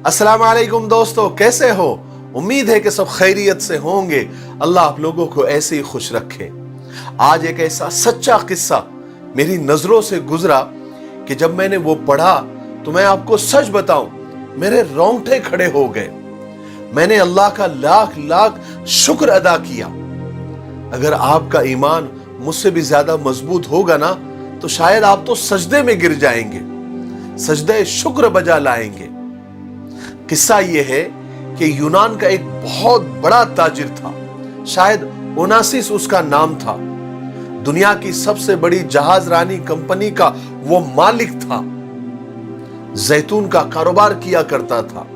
अस्सलाम वालेकुम दोस्तों, कैसे हो? उम्मीद है कि सब खैरियत से होंगे। अल्लाह आप लोगों को ऐसे ही खुश रखे। आज एक ऐसा सच्चा किस्सा मेरी नजरों से गुजरा कि जब मैंने वो पढ़ा तो मैं आपको सच बताऊं, मेरे रोंगटे खड़े हो गए। मैंने अल्लाह का लाख लाख शुक्र अदा किया। अगर आपका ईमान मुझसे भी ज्यादा मजबूत होगा ना, तो शायद आप तो सजदे में गिर जाएंगे, सजदे शुक्र बजा लाएंगे। किस्सा यह है कि यूनान का एक बहुत बड़ा ताजिर था, शायद ओनासिस उसका नाम था। दुनिया की सबसे बड़ी जहाज रानी कंपनी का वो मालिक था। जैतून का कारोबार किया करता था।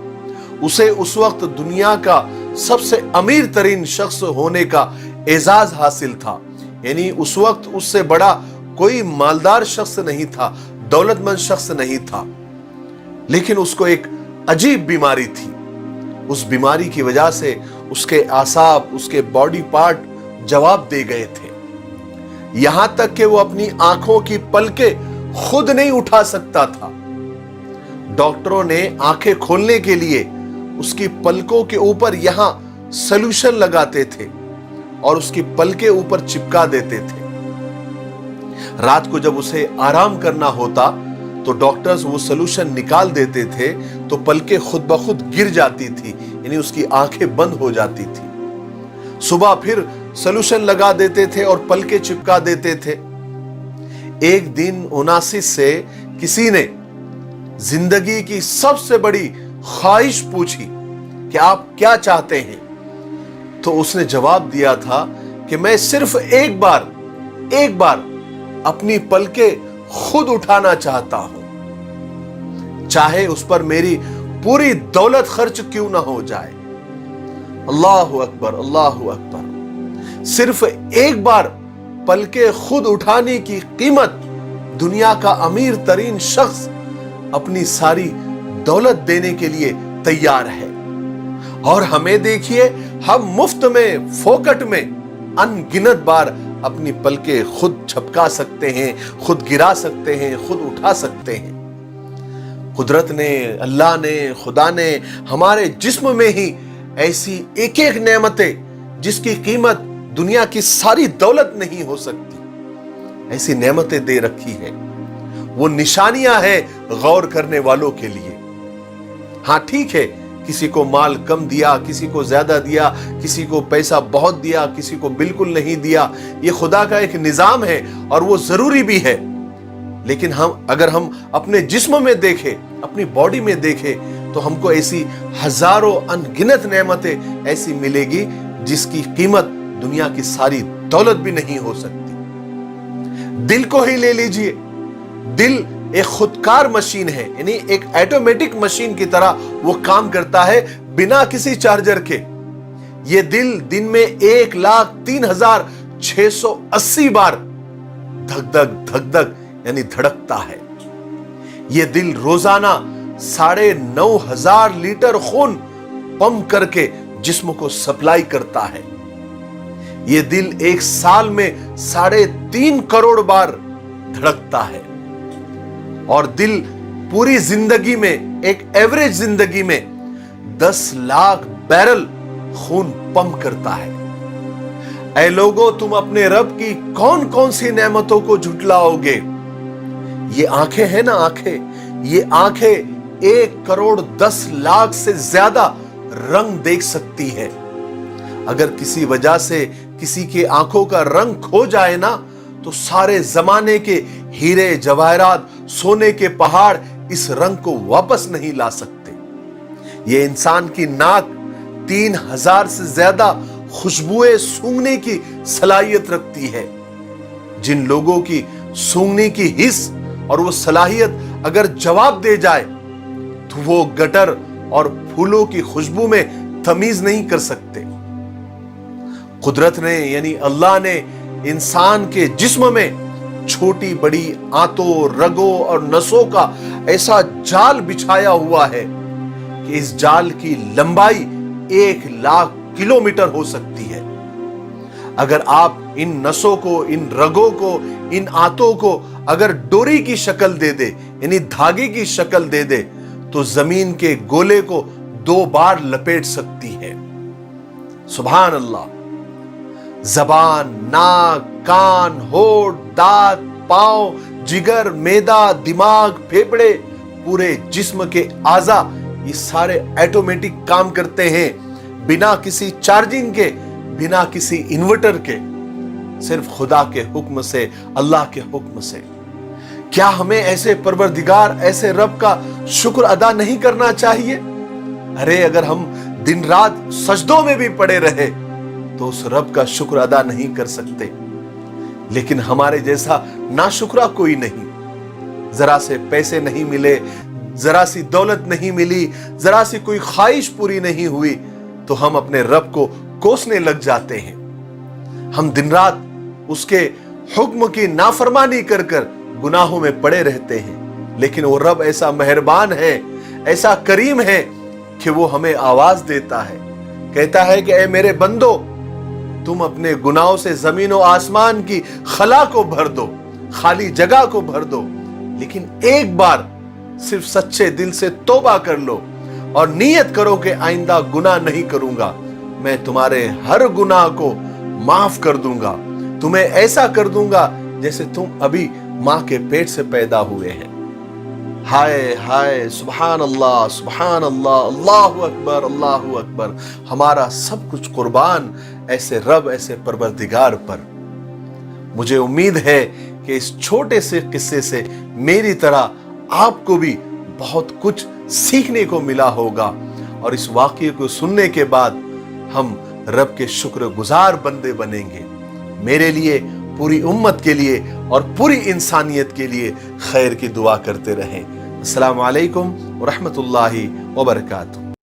उसे उस वक्त दुनिया का सबसे अमीर तरीन शख्स होने का एजाज हासिल था। यानी उस वक्त उससे बड़ा कोई मालदार शख्स नहीं था, दौलतमंद शख्स नहीं था। लेकिन उसको एक अजीब बीमारी थी। उस बीमारी की वजह से उसके आसाब, उसके बॉडी पार्ट जवाब दे गए थे। यहां तक कि वो अपनी आंखों की पलकें खुद नहीं उठा सकता था। डॉक्टरों ने आंखें खोलने के लिए उसकी पलकों के ऊपर यहां सॉल्यूशन लगाते थे और उसकी पलकें ऊपर चिपका देते थे। रात को जब उसे आराम करना होता तो डॉक्टर्स वो सॉल्यूशन निकाल देते थे, तो पलकें खुद ब खुद गिर जाती थी, यानी उसकी आंखें बंद हो जाती थी। सुबह फिर सॉल्यूशन लगा देते थे और पलकें चिपका देते थे। एक दिन ओनासिस से किसी ने जिंदगी की सबसे बड़ी ख्वाहिश पूछी कि आप क्या चाहते हैं? तो उसने जवाब दिया था कि मैं सिर्फ एक बार अपनी पलकें खुद उठाना चाहता हूं, चाहे उस पर मेरी पूरी दौलत खर्च क्यों ना हो जाए। अल्लाहु अकबर, अल्लाहु अकबर। सिर्फ एक बार पलकें खुद उठाने की कीमत दुनिया का अमीर तरीन शख्स अपनी सारी दौलत देने के लिए तैयार है। और हमें देखिए, हम मुफ्त में, फोकट में अनगिनत बार अपनी पलकें खुद झपका सकते हैं, खुद गिरा सकते हैं, खुद उठा सकते हैं। कुदरत ने, अल्लाह ने, खुदा ने हमारे जिस्म में ही ऐसी एक एक नेमतें जिसकी कीमत दुनिया की सारी दौलत नहीं हो सकती, ऐसी नेमतें दे रखी है। वो निशानियां हैं गौर करने वालों के लिए। हाँ ठीक है, किसी को माल कम दिया, किसी को ज्यादा दिया, किसी को पैसा बहुत दिया, किसी को बिल्कुल नहीं दिया, ये खुदा का एक निजाम है और वो जरूरी भी है। लेकिन अगर हम अपने जिस्म में देखें, अपनी बॉडी में देखें, तो हमको ऐसी हजारों अनगिनत नेमतें ऐसी मिलेगी जिसकी कीमत दुनिया की सारी दौलत भी नहीं हो सकती। दिल को ही ले लीजिए। दिल एक खुदकार मशीन है, यानी एक ऑटोमेटिक मशीन की तरह वो काम करता है बिना किसी चार्जर के। ये दिल दिन में 1,03,680 बार धक धक यानी धड़कता है। ये दिल रोजाना 9,500 लीटर खून पंप करके जिस्म को सप्लाई करता है। ये दिल एक साल में 3.5 करोड़ बार धड़कता है। और दिल पूरी जिंदगी में, एक एवरेज जिंदगी में 10 लाख बैरल खून पंप करता है। ऐ लोगों, तुम अपने रब की कौन कौन सी नेमतों को झुटलाओगे? ये आंखें हैं ना, आंखें, ये आंखें 1,10,00,000 से ज्यादा रंग देख सकती है। अगर किसी वजह से किसी के आंखों का रंग खो जाए ना, तो सारे जमाने के हीरे जवाहरात, सोने के पहाड़ इस रंग को वापस नहीं ला सकते। ये इंसान की नाक 3,000 से ज्यादा खुशबुएं सूंघने की सलाहियत रखती है। जिन लोगों की सूंघने की हिस्स और वो सलाहियत अगर जवाब दे जाए, तो वो गटर और फूलों की खुशबू में तमीज नहीं कर सकते। कुदरत ने, यानी अल्लाह ने इंसान के जिस्म में छोटी बड़ी आंतों, रगों और नसों का ऐसा जाल बिछाया हुआ है कि इस जाल की लंबाई 1,00,000 किलोमीटर हो सकती है। अगर आप इन नसों को, इन रगों को, इन आंतों को अगर डोरी की शक्ल दे दे, यानी धागे की शक्ल दे दे, तो जमीन के गोले को 2 बार लपेट सकती है। सुभान अल्लाह। जबान, नाक, कान, होठ, दांत, पांव, जिगर, मैदा, दिमाग, फेफड़े, पूरे जिस्म के आज़ा, ये सारे ऑटोमेटिक काम करते हैं, बिना किसी चार्जिंग के, बिना किसी इन्वर्टर के, सिर्फ खुदा के हुक्म से, अल्लाह के हुक्म से। क्या हमें ऐसे परवरदिगार, ऐसे रब का शुक्र अदा नहीं करना चाहिए? अरे अगर हम दिन रात सजदों में भी पड़े रहे तो उस रब का शुक्र अदा नहीं कर सकते। लेकिन हमारे जैसा नाशुक्रा कोई नहीं। जरा से पैसे नहीं मिले, जरा सी दौलत नहीं मिली, जरा सी कोई ख्वाहिश पूरी नहीं हुई तो हम अपने रब को कोसने लग जाते हैं। हम दिन रात उसके हुक्म की नाफरमानी कर कर गुनाहों में पड़े रहते हैं। लेकिन वो रब ऐसा मेहरबान है, ऐसा करीम है कि वो हमें आवाज देता है, कहता है कि ऐ मेरे बंदो, तुम अपने गुनाहों से जमीन और आसमान की खला को भर दो, खाली जगह को भर दो, लेकिन एक बार सिर्फ सच्चे दिल से तौबा कर लो और नियत करो कि आइंदा गुनाह नहीं करूंगा। मैं तुम्हारे हर गुनाह को माफ कर दूंगा, तुम्हें ऐसा कर दूंगा जैसे तुम अभी मां के पेट से पैदा हुए हैं। हाय हाय, सुभान अल्लाह, सुभान अल्लाह, अल्लाहु अकबर, अल्लाहु अकबर। हमारा सब कुछ कुर्बान ऐसे रब, ऐसे परवरदिगार पर। मुझे उम्मीद है कि इस छोटे से किस्से से मेरी तरह आपको भी बहुत कुछ सीखने को मिला होगा और इस वाक़ये को सुनने के बाद हम रब के शुक्रगुजार बंदे बनेंगे। मेरे लिए, पूरी उम्मत के लिए और पूरी इंसानियत के लिए खैर की दुआ करते रहें। अस्सलामु अलैकुम व रहमतुल्लाहि व बरकातुहू।